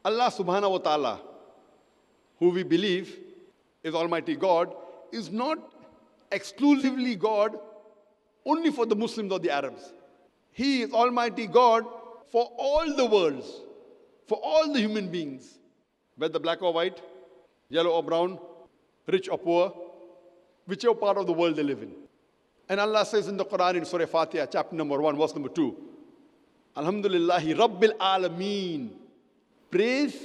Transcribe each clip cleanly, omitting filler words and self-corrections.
Allah subhanahu wa ta'ala, who we believe is Almighty God, is not exclusively God only for the Muslims or the Arabs. He is Almighty God for all the worlds, for all the human beings, whether black or white, yellow or brown, rich or poor, whichever part of the world they live in. And Allah says in the Quran in Surah Fatiha, chapter number 1, verse number 2, Alhamdulillahi Rabbil Alameen. Praise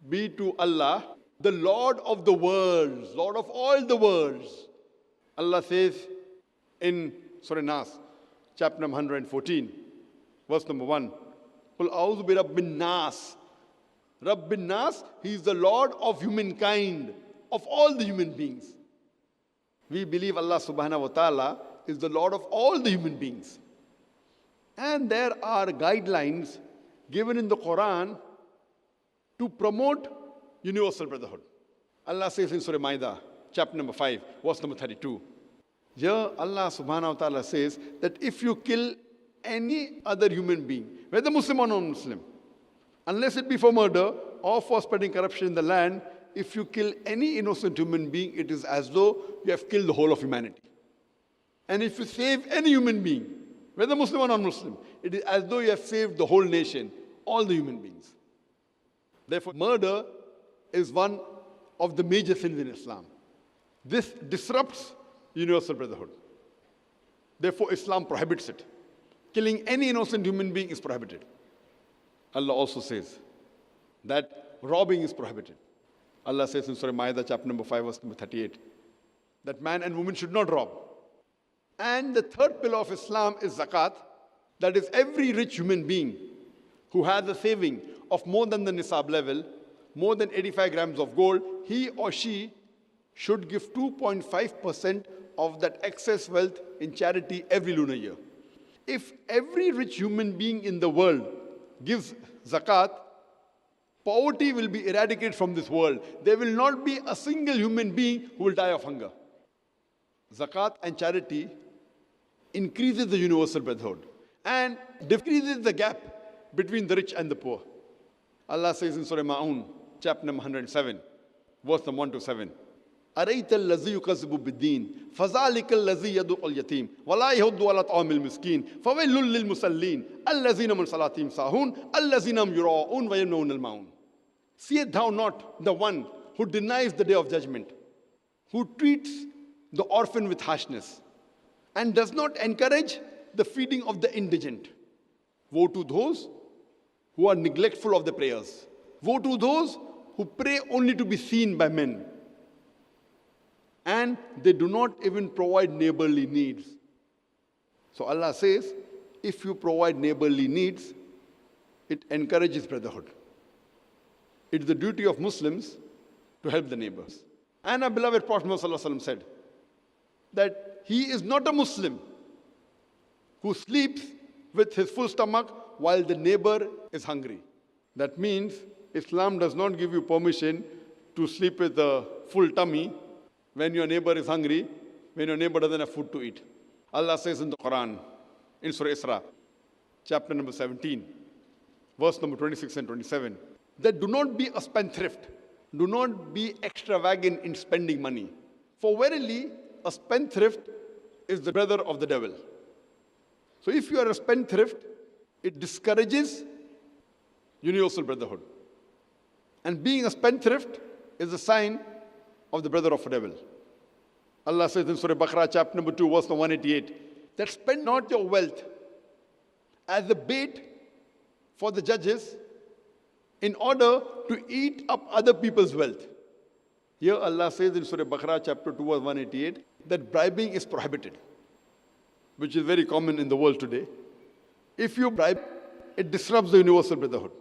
be to Allah, the Lord of the worlds, Lord of all the worlds. Allah says in Surah Nas, chapter number 114, verse number 1, Qul a'udhu bi Rabbin Nas. Rabbin Nas, He is the Lord of humankind, of all the human beings. We believe Allah subhanahu wa ta'ala is the Lord of all the human beings. And there are guidelines given in the Quran to promote universal brotherhood. Allah says in Surah Ma'idah, chapter number 5, verse number 32. Here Allah subhanahu wa ta'ala says that if you kill any other human being, whether Muslim or non-Muslim, unless it be for murder or for spreading corruption in the land, if you kill any innocent human being, it is as though you have killed the whole of humanity. And if you save any human being, whether Muslim or non-Muslim, it is as though you have saved the whole nation, all the human beings. Therefore, murder is one of the major sins in Islam. This disrupts universal brotherhood. Therefore, Islam prohibits it. Killing any innocent human being is prohibited. Allah also says that robbing is prohibited. Allah says in Surah Ma'idah, chapter number 5, verse number 38, that man and woman should not rob. And the third pillar of Islam is zakat. That is, every rich human being who has a saving of more than the nisab level, more than 85 grams of gold, he or she should give 2.5% of that excess wealth in charity every lunar year. If every rich human being in the world gives zakat, poverty will be eradicated from this world. There will not be a single human being who will die of hunger. Zakat and charity increases the universal brotherhood and decreases the gap between the rich and the poor. Allah says in Surah Ma'un, chapter number 107, verse number 1 to 7, أَرَيْتَ الَّذِي يُكَذِّبُ بِالدِّينِ فَذَلِكَ الَّذِي يَدُعُ الْيَتِيمَ وَلَا يَحُضُّ عَلَى طَعَامِ الْمِسْكِينِ فَوَيْلٌ لِلْمُصَلِّينَ الَّذِينَ مِنْ صَلَاتِهِمْ سَاهُونَ الَّذِينَ هُمْ يُرَاءُونَ وَيَمْنَعُونَ الْمَاعُونَ. Seest thou not the one who denies the day of judgment, who treats the orphan with harshness, and does not encourage the feeding of the indigent? Woe to those who are neglectful of the prayers. Woe to those who pray only to be seen by men, and they do not even provide neighborly needs. So Allah says, if you provide neighborly needs, it encourages brotherhood. It's the duty of Muslims to help the neighbors. And our beloved Prophet Muhammad said that he is not a Muslim who sleeps with his full stomach while the neighbor is hungry. That means Islam does not give you permission to sleep with a full tummy when your neighbor is hungry, when your neighbor doesn't have food to eat. Allah says in the Quran, in Surah Israr, chapter number 17, verse number 26 and 27, that do not be a spendthrift, do not be extravagant in spending money. For verily, a spendthrift is the brother of the devil. So if you are a spendthrift, it discourages universal brotherhood. And being a spendthrift is a sign of the brother of the devil. Allah says in Surah Baqarah, chapter number 2, verse number 188, that spend not your wealth as a bait for the judges in order to eat up other people's wealth. Here Allah says in Surah Baqarah, chapter 2, verse 188, that bribing is prohibited, which is very common in the world today. If you bribe, it disrupts the universal brotherhood.